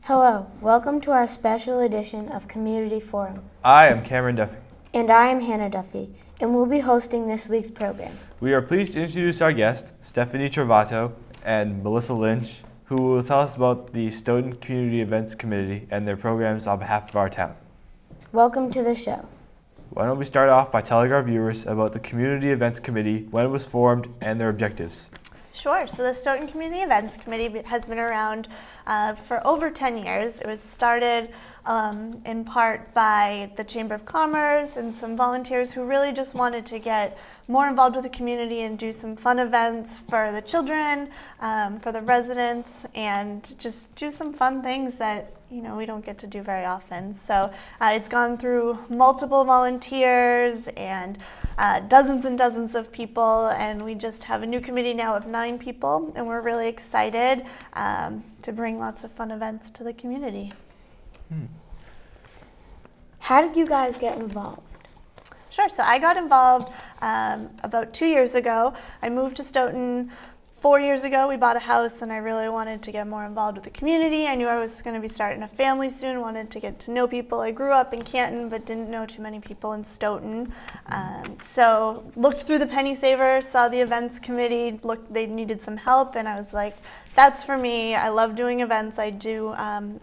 Hello, welcome to our special edition of Community Forum. I am Cameron Duffy. And I am Hannah Duffy, and we'll be hosting this week's program. We are pleased to introduce our guests, Stephanie Trovato and Melissa Lynch, who will tell us about the Stoughton Community Events Committee and their programs on behalf of our town. Welcome to the show. Why don't we start off by telling our viewers about the Community Events Committee, when it was formed, and their objectives. Sure. So the Stoughton Community Events Committee has been around for over 10 years. It was started in part by the Chamber of Commerce and some volunteers who really just wanted to get more involved with the community and do some fun events for the children, for the residents, and just do some fun things that we don't get to do very often. So it's gone through multiple volunteers and dozens and dozens of people, and we just have a new committee now of 9 people, and we're really excited to bring lots of fun events to the community. How did you guys get involved? Sure. So I got involved about 2 years ago. I moved to Stoughton 4 years ago. We bought a house, and I really wanted to get more involved with the community. I knew I was going to be starting a family soon, wanted to get to know people. I grew up in Canton, but didn't know too many people in Stoughton. So looked through the penny saver, saw the events committee, they needed some help, and I was like, that's for me. I love doing events. I do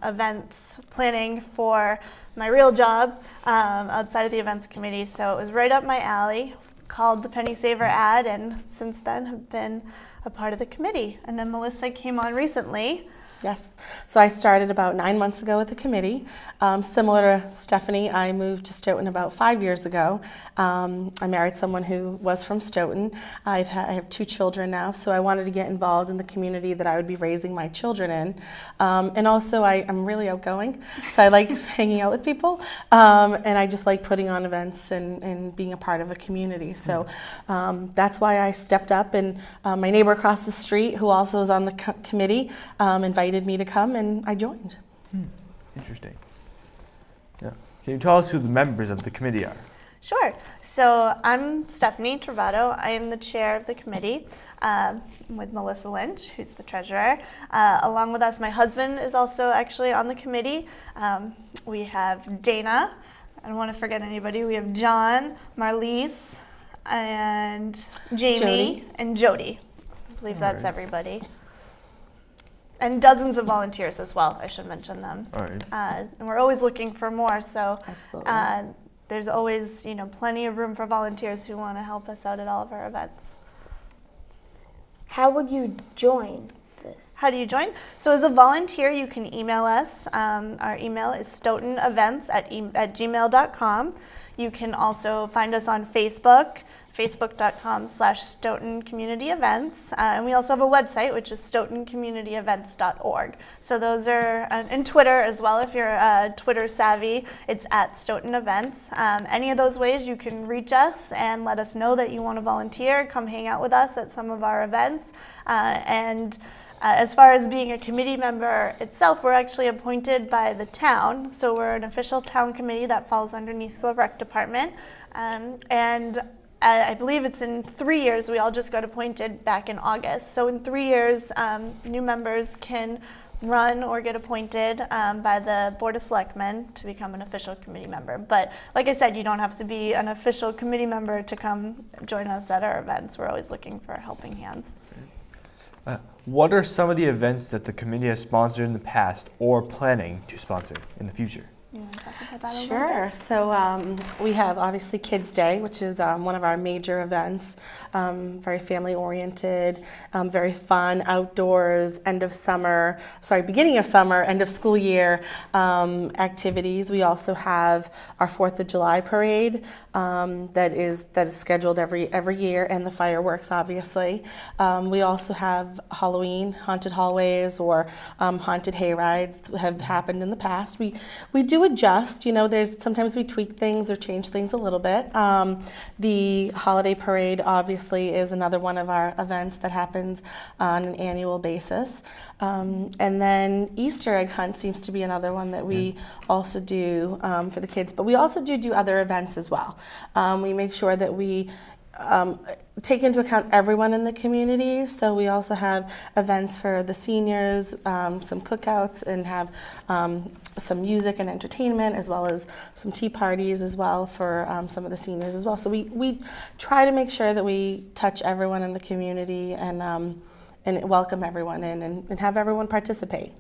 events planning for my real job outside of the events committee, so it was right up my alley. Called the penny saver ad, and since then have been a part of the committee. And then Melissa came on recently. Yes, so I started about 9 months ago with the committee. Similar to Stephanie, I moved to Stoughton about 5 years ago. I married someone who was from Stoughton. I have 2 children now, so I wanted to get involved in the community that I would be raising my children in. And also I'm really outgoing, so I like hanging out with people. And I just like putting on events and being a part of a community. So that's why I stepped up, and my neighbor across the street, who also is on the committee, invited me to come, and I joined. Interesting. Yeah. Can you tell us who the members of the committee are? Sure. So I'm Stephanie Trovato. I am the chair of the committee with Melissa Lynch, who's the treasurer. Along with us, my husband is also actually on the committee. We have Dana. I don't want to forget anybody. We have John, Marlise, and Jamie, and Jody. I believe that's everybody. And dozens of volunteers as well, I should mention them. All right. And we're always looking for more, so Absolutely. there's always plenty of room for volunteers who want to help us out at all of our events. How would you join this? How do you join? So as a volunteer, you can email us. Our email is stoughtonevents@gmail.com. You can also find us on Facebook, facebook.com/Stoughton Community Events. And we also have a website, which is stoughtoncommunityevents.org. So those are, and Twitter as well, if you're Twitter savvy, it's @Stoughton Events. Any of those ways you can reach us and let us know that you want to volunteer, come hang out with us at some of our events. As far as being a committee member itself, we're actually appointed by the town. So we're an official town committee that falls underneath the rec department. I believe it's in 3 years. We all just got appointed back in August. So in 3 years, new members can run or get appointed by the Board of Selectmen to become an official committee member. But like I said, you don't have to be an official committee member to come join us at our events. We're always looking for helping hands. What are some of the events that the committee has sponsored in the past or planning to sponsor in the future? You want to talk about that a little Sure. bit? So we have obviously Kids Day, which is one of our major events. Very family oriented, very fun, outdoors, beginning of summer, end of school year activities. We also have our 4th of July parade that is scheduled every year, and the fireworks, obviously. We also have Halloween haunted hallways or haunted hay rides have happened in the past. We do adjust, sometimes we tweak things or change things a little bit. The holiday parade obviously is another one of our events that happens on an annual basis. And then Easter egg hunt seems to be another one that we also do for the kids, but we also do other events as well. We make sure that we take into account everyone in the community. So we also have events for the seniors, some cookouts, and have some music and entertainment, as well as some tea parties as well for some of the seniors as well. So we try to make sure that we touch everyone in the community and welcome everyone in and have everyone participate.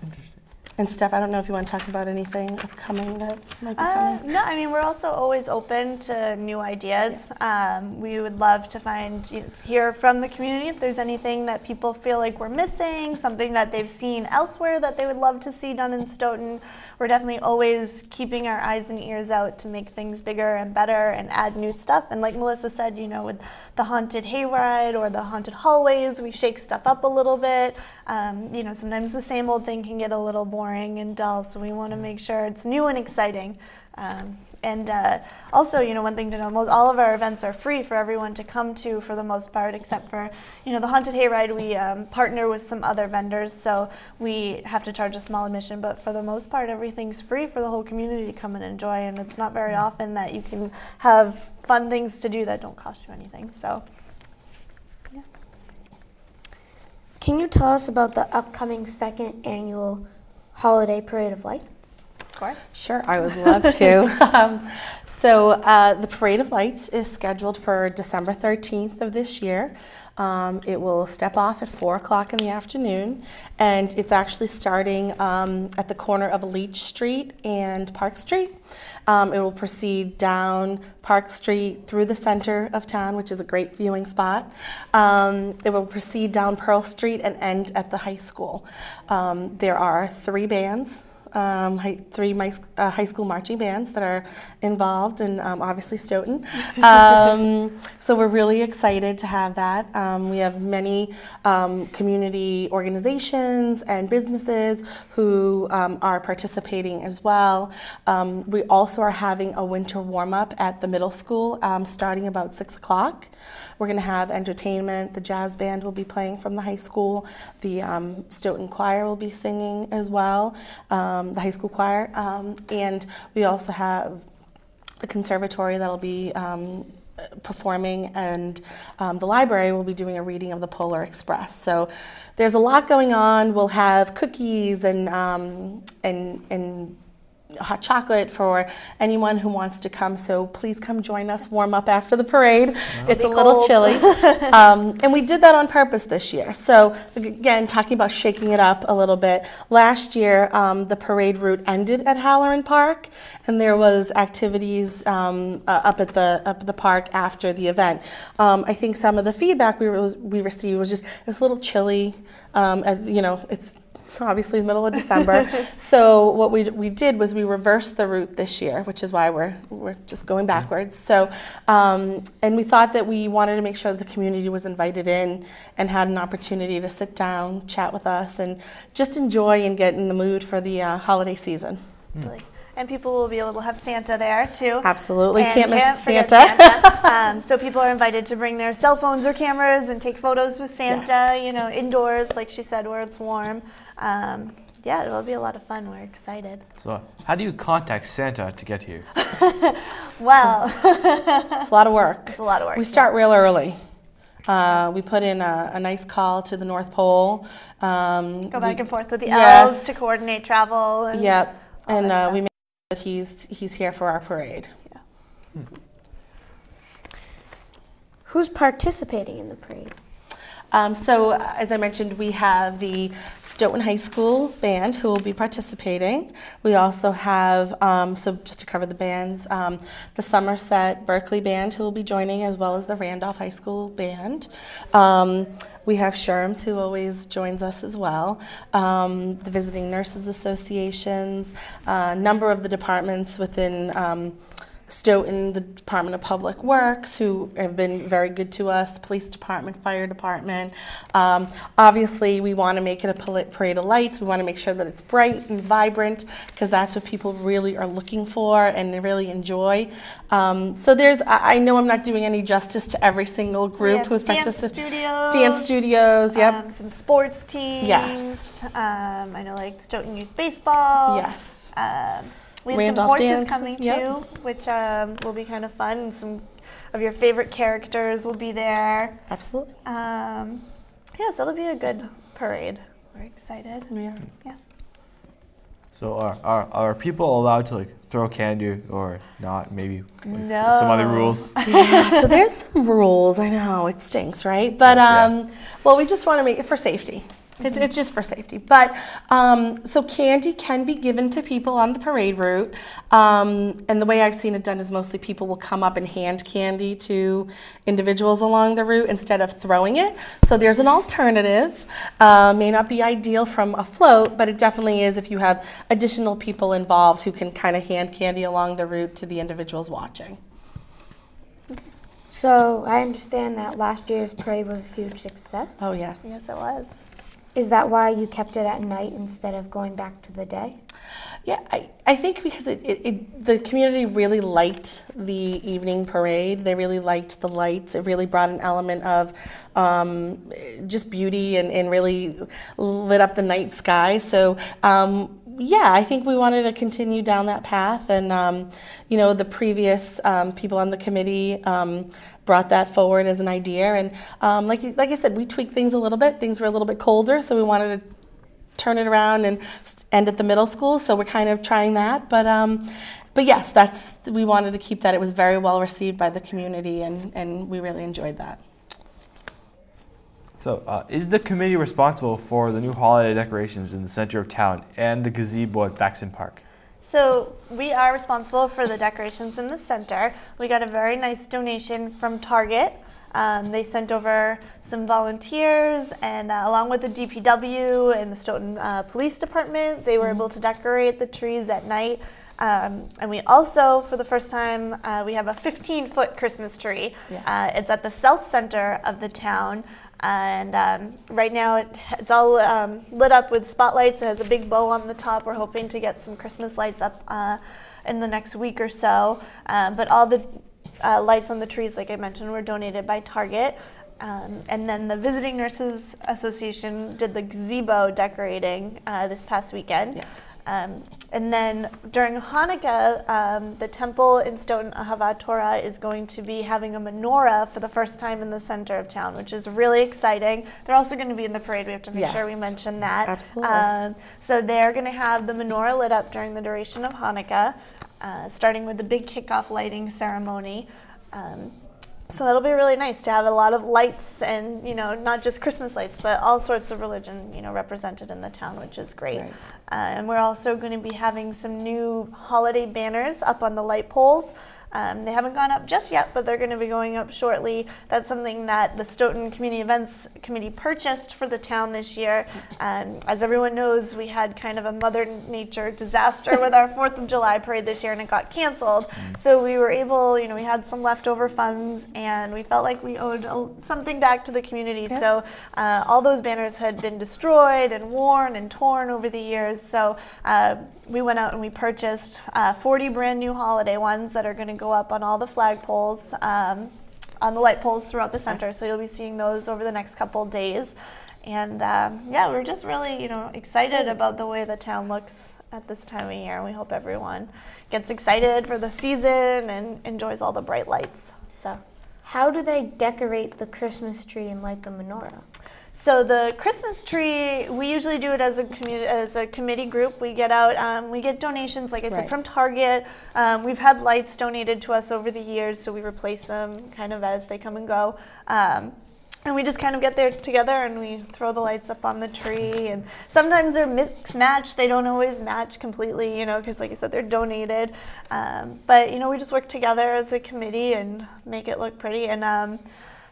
Interesting. And Steph, I don't know if you want to talk about anything upcoming that might be coming. No, I mean, we're also always open to new ideas. Yes. We would love to hear from the community if there's anything that people feel like we're missing, something that they've seen elsewhere that they would love to see done in Stoughton. We're definitely always keeping our eyes and ears out to make things bigger and better and add new stuff. And like Melissa said, with the haunted hayride or the haunted hallways, we shake stuff up a little bit. Sometimes the same old thing can get a little boring and dull, so we want to make sure it's new and exciting. Also, one thing to know, all of our events are free for everyone to come to for the most part, except for, the haunted hayride. We partner with some other vendors, so we have to charge a small admission, but for the most part, everything's free for the whole community to come and enjoy, and it's not very often that you can have fun things to do that don't cost you anything, so. Yeah. Can you tell us about the upcoming 2nd annual Holiday Parade of Lights? Of course. Sure, I would love to. So the Parade of Lights is scheduled for December 13th of this year. It will step off at 4 o'clock in the afternoon, and it's actually starting at the corner of Lynch Street and Park Street. It will proceed down Park Street through the center of town, which is a great viewing spot. It will proceed down Pearl Street and end at the high school. There are 3 bands. 3 high school marching bands that are involved, and obviously Stoughton. So we're really excited to have that. We have many community organizations and businesses who are participating as well. We also are having a winter warm-up at the middle school starting about 6 o'clock. We're going to have entertainment. The jazz band will be playing from the high school. The Stoughton choir will be singing as well, the high school choir. And we also have the conservatory that'll be performing, and the library will be doing a reading of the Polar Express. So there's a lot going on. We'll have cookies and hot chocolate for anyone who wants to come, so please come join us, warm up after the parade. It's a little chilly. And we did that on purpose this year. So again, talking about shaking it up a little bit, last year the parade route ended at Halloran Park, and there was activities up at the park after the event. I think some of the feedback we received was just, it was a little chilly. It's obviously the middle of December. So what we did was we reversed the route this year, which is why we're just going backwards. So and we thought that we wanted to make sure that the community was invited in and had an opportunity to sit down, chat with us, and just enjoy and get in the mood for the holiday season. Absolutely. And people will be able to have Santa there too. Absolutely, and can't miss forget Santa. So people are invited to bring their cell phones or cameras and take photos with Santa, indoors, like she said, where it's warm. Yeah, it'll be a lot of fun. We're excited. So how do you contact Santa to get here? Well, it's a lot of work. It's a lot of work. We start real early. We put in a nice call to the North Pole. Go back and forth with the elves to coordinate travel. And yep, and we make sure that he's here for our parade. Yeah. Who's participating in the parade? So, as I mentioned, we have the Stoughton High School band who will be participating. We also have, so just to cover the bands, the Somerset Berkeley band who will be joining, as well as the Randolph High School band. We have Sherms who always joins us as well, the Visiting Nurses Associations, a number of the departments within Stoughton, the Department of Public Works, who have been very good to us, the Police Department, Fire Department. Obviously, we want to make it a parade of lights. We want to make sure that it's bright and vibrant, because that's what people really are looking for and they really enjoy. So there's, I know I'm not doing any justice to every single group who's participating. Dance studios, yep. Some sports teams. Yes. I know, like Stoughton Youth Baseball. Yes. We have Randolph some horses dances, coming too, yep. which will be kind of fun. And some of your favorite characters will be there. Absolutely. Yeah, so it'll be a good parade. We're excited. Yeah. Yeah. So are people allowed to like throw candy or not? Maybe like, No. some other rules. Yeah, so there's some rules. I know it stinks, right? But well, we just want to make it for safety. It's just for safety. But so candy can be given to people on the parade route. And the way I've seen it done is mostly people will come up and hand candy to individuals along the route instead of throwing it. So there's an alternative. May not be ideal from a float, but it definitely is if you have additional people involved who can kind of hand candy along the route to the individuals watching. So I understand that last year's parade was a huge success. Oh, yes. Yes, it was. Is that why you kept it at night instead of going back to the day? Yeah, I think because the community really liked the evening parade. They really liked the lights. It really brought an element of just beauty and really lit up the night sky. So yeah, I think we wanted to continue down that path. And you know, the previous people on the committee brought that forward as an idea. And like I said, we tweaked things a little bit. Things were a little bit colder, so we wanted to turn it around and end at the middle school. So we're kind of trying that. But yes, we wanted to keep that. It was very well received by the community, and we really enjoyed that. So is the committee responsible for the new holiday decorations in the center of town and the gazebo at Baxton Park? So we are responsible for the decorations in the center. We got a very nice donation from Target. They sent over some volunteers, and along with the DPW and the Stoughton Police Department, they were able to decorate the trees at night. And we also, for the first time, we have a 15-foot Christmas tree. Yes. It's at the south center of the town. And right now it's all lit up with spotlights. It has a big bow on the top. We're hoping to get some Christmas lights up in the next week or so. But all the lights on the trees, like I mentioned, were donated by Target. And then the Visiting Nurses Association did the gazebo decorating this past weekend. Yes. And then during Hanukkah, the temple in Stoughton, Ahavat Torah, is going to be having a menorah for the first time in the center of town, which is really exciting. They're also going to be in the parade. We have to make sure we mention that. Absolutely. So they're going to have the menorah lit up during the duration of Hanukkah, starting with the big kickoff lighting ceremony. So that'll be really nice to have a lot of lights, and not just Christmas lights, but all sorts of religion represented in the town, which is great. Right. And we're also going to be having some new holiday banners up on the light poles. They haven't gone up just yet, but they're going to be going up shortly. That's something that the Stoughton Community Events Committee purchased for the town this year. As everyone knows, we had kind of a Mother Nature disaster with our 4th of July parade this year, and it got canceled. So we were able, we had some leftover funds, and we felt like we owed something back to the community. Yeah. So all those banners had been destroyed and worn and torn over the years. So we went out and we purchased 40 brand new holiday ones that are going to go up on all the flagpoles, on the light poles throughout the center. Yes. So you'll be seeing those over the next couple days. And yeah, we're just really, excited about the way the town looks at this time of year. And we hope everyone gets excited for the season and enjoys all the bright lights. So, how do they decorate the Christmas tree and light the menorah? So the Christmas tree, we usually do it as a committee group. We get out, we get donations, like I said, from Target. We've had lights donated to us over the years, so we replace them kind of as they come and go. And we just kind of get there together and we throw the lights up on the tree. And sometimes they're mix match. They don't always match completely, you know, because like I said, they're donated. But, you know, we just work together as a committee and make it look pretty. And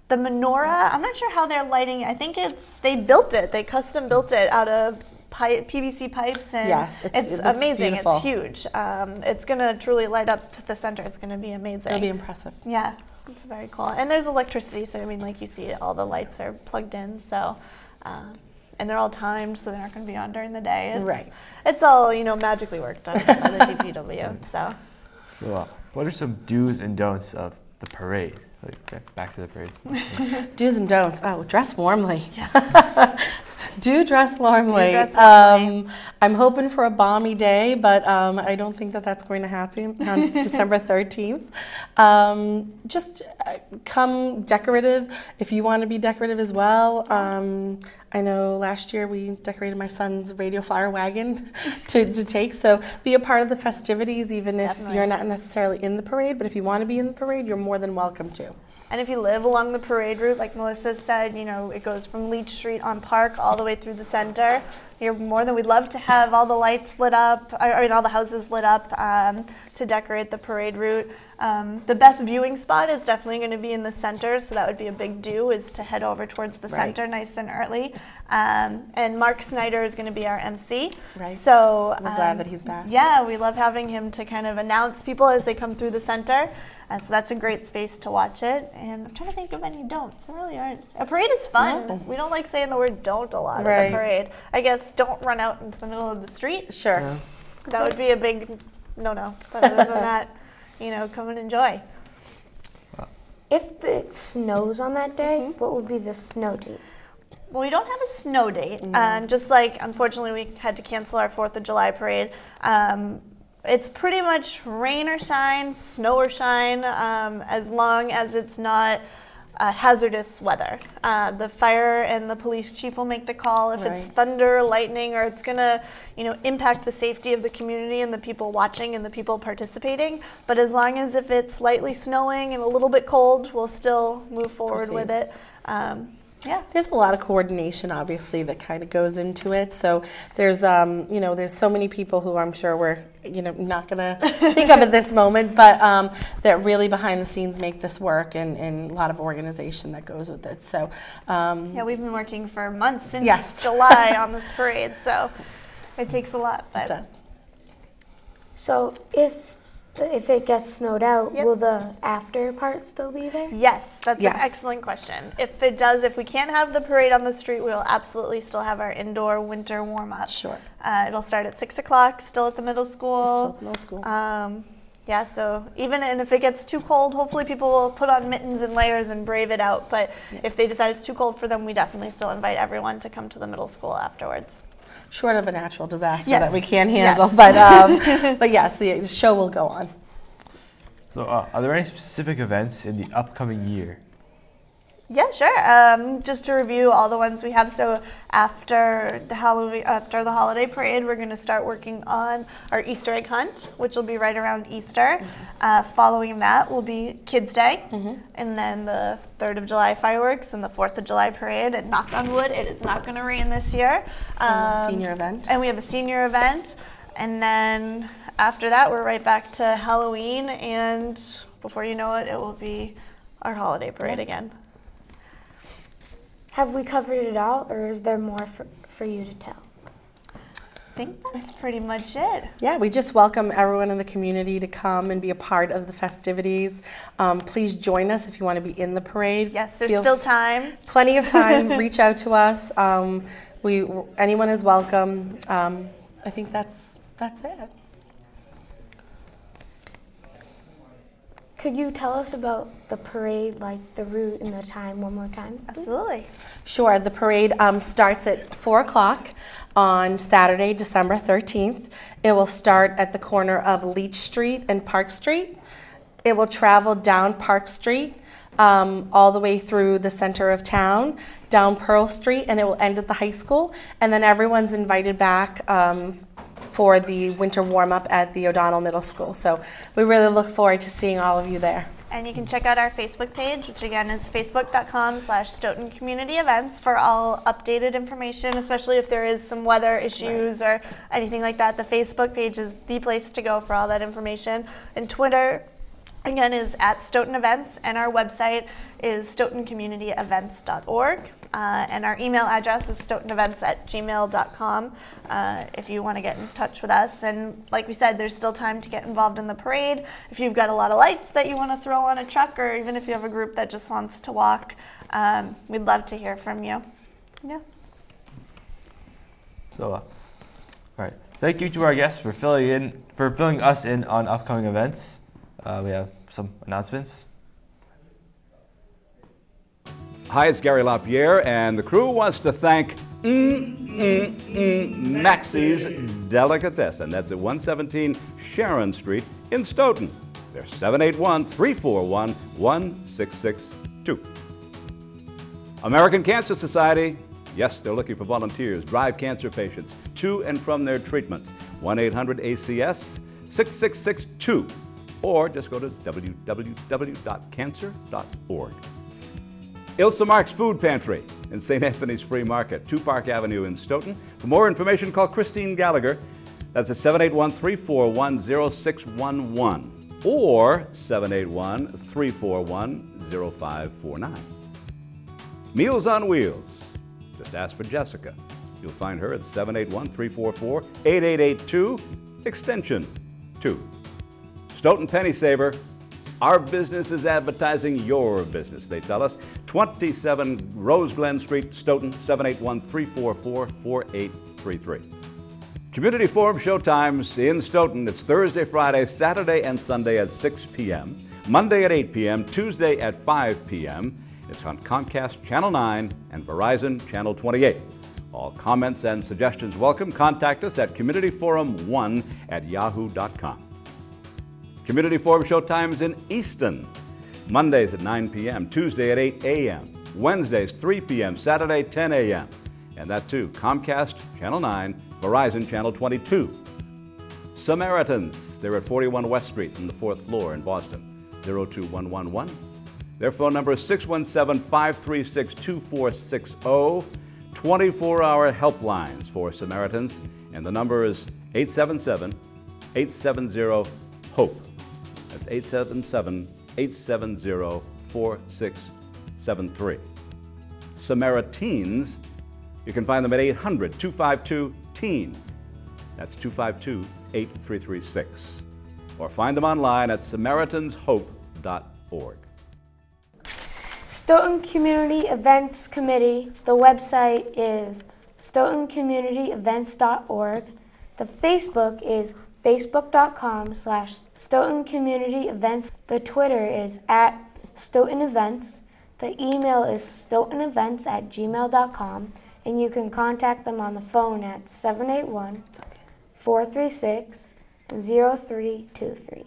the menorah, I'm not sure how they're lighting. I think they built it. They custom built it out of PVC pipes. And yes, it's amazing. Beautiful. It's huge. It's going to truly light up the center. It's going to be amazing. It'll be impressive. Yeah. It's very cool. And there's electricity, so I mean, like you see, all the lights are plugged in, so, and they're all timed, so they're not going to be on during the day. Right. It's all, you know, magically worked on by the DPW, so. So, what are some do's and don'ts of the parade? Like, back to the parade. Do's and don'ts. Oh, dress warmly. Yes. Do dress warmly. Do dress warmly. I'm hoping for a balmy day, but I don't think that that's going to happen on December 13th. Just come decorative if you want to be decorative as well. I know last year we decorated my son's radio flyer wagon to take, so be a part of the festivities even if you're not necessarily in the parade, but if you want to be in the parade, you're more than welcome to. And if you live along the parade route, like Melissa said, you know, it goes from Leach Street on Park all the way through the center. You're more than, we'd love to have all the lights lit up, I mean all the houses lit up to decorate the parade route. The best viewing spot is definitely going to be in the center, so that would be a big do, is to head over towards the center nice and early. And Mark Snyder is going to be our MC. Right. So we're glad that he's back. Yeah, we love having him to kind of announce people as they come through the center. So that's a great space to watch it. And I'm trying to think of any don'ts. There really aren't. A parade is fun. No. We don't like saying the word don't a lot at the parade. I guess don't run out into the middle of the street. Sure. Yeah. That would be a big no-no. But other than that, you know, come and enjoy. If it snows on that day, what would be the snow date? Well, we don't have a snow date. Just like, unfortunately, we had to cancel our 4th of July parade. It's pretty much rain or shine, snow or shine, as long as it's not hazardous weather. The fire and the police chief will make the call if it's thunder, lightning, or it's going to, you know, impact the safety of the community and the people watching and the people participating. But as long as if it's lightly snowing and a little bit cold, we'll still move forward with it. Yeah. There's a lot of coordination, obviously, that kind of goes into it. So there's, you know, there's so many people who I'm sure we're, you know, not going to think of at this moment, but that really behind the scenes make this work, and a lot of organization that goes with it. So yeah, we've been working for months since July on this parade, so it takes a lot. But. It does. So if it gets snowed out, will the after part still be there? Yes, that's an excellent question. If it does, if we can't have the parade on the street, we will absolutely still have our indoor winter warm-up. Sure. It'll start at 6 o'clock, still at the middle school. Still at the middle school. Yeah, so and if it gets too cold, hopefully people will put on mittens and layers and brave it out. But if they decide it's too cold for them, we definitely still invite everyone to come to the middle school afterwards. Short of a natural disaster that we can't handle, but yes, the show will go on. So, are there any specific events in the upcoming year? Yeah, sure. Just to review all the ones we have. So after the holiday parade, we're going to start working on our Easter egg hunt, which will be right around Easter. Following that will be Kids Day, and then the 3rd of July fireworks and the 4th of July parade. And knock on wood, it is not going to rain this year. Senior event. And we have a senior event. And then after that, we're right back to Halloween. And before you know it, it will be our holiday parade again. Have we covered it all, or is there more for you to tell? I think that's pretty much it. Yeah, we just welcome everyone in the community to come and be a part of the festivities. Please join us if you want to be in the parade. Yes, there's still time. Plenty of time. Reach out to us. Anyone is welcome. I think that's it. Could you tell us about the parade, like the route and the time one more time? Absolutely. Sure. The parade starts at 4 o'clock on Saturday, December 13th. It will start at the corner of Leach Street and Park Street. It will travel down Park Street all the way through the center of town, down Pearl Street, and it will end at the high school. And then everyone's invited back for the winter warm-up at the O'Donnell Middle School. So we really look forward to seeing all of you there. And you can check out our Facebook page, which again is facebook.com/Stoughton Community Events for all updated information, especially if there is some weather issues or anything like that. The Facebook page is the place to go for all that information. And Twitter, again, is @Stoughton Events, and our website is stoughtoncommunityevents.org. And our email address is stoughtonevents@gmail.com if you want to get in touch with us. And like we said, there's still time to get involved in the parade. If you've got a lot of lights that you want to throw on a truck, or even if you have a group that just wants to walk, we'd love to hear from you. Yeah. So, all right. Thank you to our guests for filling us in on upcoming events. We have some announcements. Hi, it's Gary LaPierre, and the crew wants to thank Maxie's Delicatessen. That's at 117 Sharon Street in Stoughton. They're 781-341-1662. American Cancer Society, yes, they're looking for volunteers. Drive cancer patients to and from their treatments. 1-800-ACS-6662. Or just go to www.cancer.org. Ilsa Mark's Food Pantry in St. Anthony's Free Market, 2 Park Avenue in Stoughton. For more information, call Christine Gallagher. That's at 781-341-0611 or 781-341-0549. Meals on Wheels. Just ask for Jessica. You'll find her at 781-344-8882, extension 2. Stoughton Penny Saver. Our business is advertising your business, they tell us. 27 Rose Glen Street, Stoughton, 781-344-4833. Community Forum showtimes in Stoughton. It's Thursday, Friday, Saturday, and Sunday at 6 p.m., Monday at 8 p.m., Tuesday at 5 p.m. It's on Comcast Channel 9 and Verizon Channel 28. All comments and suggestions welcome. Contact us at communityforum1@yahoo.com. Community Forum showtimes in Easton. Mondays at 9 p.m., Tuesday at 8 a.m., Wednesdays 3 p.m., Saturday 10 a.m. And that too, Comcast Channel 9, Verizon Channel 22. Samaritans, they're at 41 West Street on the 4th floor in Boston, 02111. Their phone number is 617-536-2460. 24-hour helplines for Samaritans, and the number is 877-870-HOPE. That's 877-870-4673. Samaritans, you can find them at 800-252-TEEN. That's 252-8336. Or find them online at SamaritansHope.org. Stoughton Community Events Committee. The website is stoughtoncommunityevents.org. The Facebook is facebook.com/Stoughton Community Events. The Twitter is @Stoughton Events. The email is stoughtonevents@gmail.com. And you can contact them on the phone at 781-436-0323.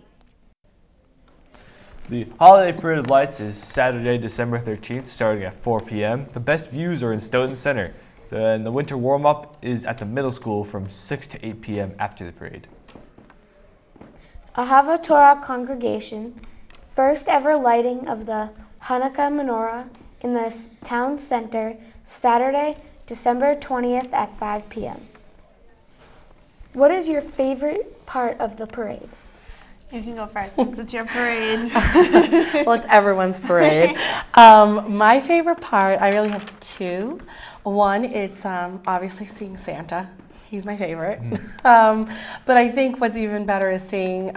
The Holiday Parade of Lights is Saturday, December 13th, starting at 4 p.m. The best views are in Stoughton Center. The winter warm-up is at the middle school from 6 to 8 p.m. after the parade. Ahava Torah Congregation, first ever lighting of the Hanukkah menorah in the town center, Saturday, December 20th at 5 p.m. What is your favorite part of the parade? You can go first since it's your parade. Well, it's everyone's parade. My favorite part, I really have two. One, it's obviously seeing Santa. He's my favorite. But I think what's even better is seeing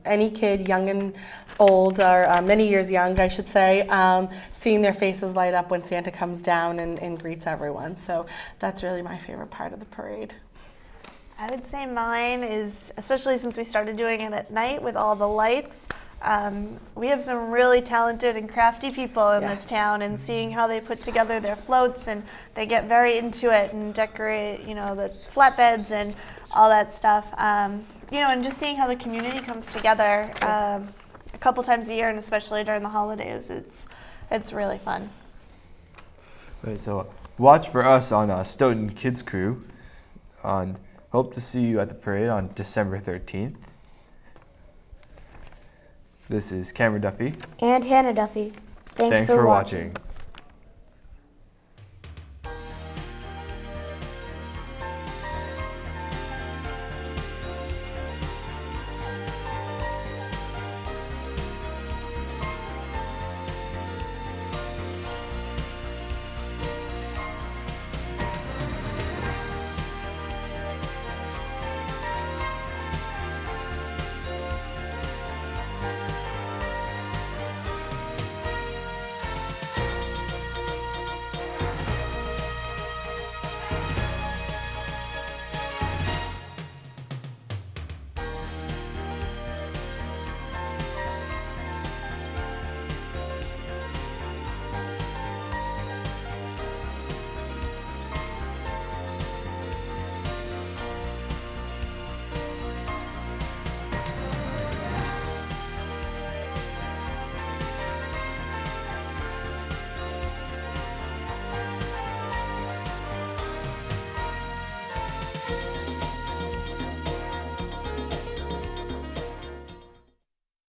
any kid, young and old, or many years young, I should say, seeing their faces light up when Santa comes down and greets everyone. So that's really my favorite part of the parade. I would say mine is, especially since we started doing it at night with all the lights, we have some really talented and crafty people in this town, and seeing how they put together their floats and they get very into it and decorate, you know, the flatbeds and all that stuff. You know, and just seeing how the community comes together a couple times a year, and especially during the holidays, it's really fun. Right, so watch for us on Stoughton Kids Crew. Hope to see you at the parade on December 13th. This is Cameron Duffy. And Hannah Duffy. Thanks for watching.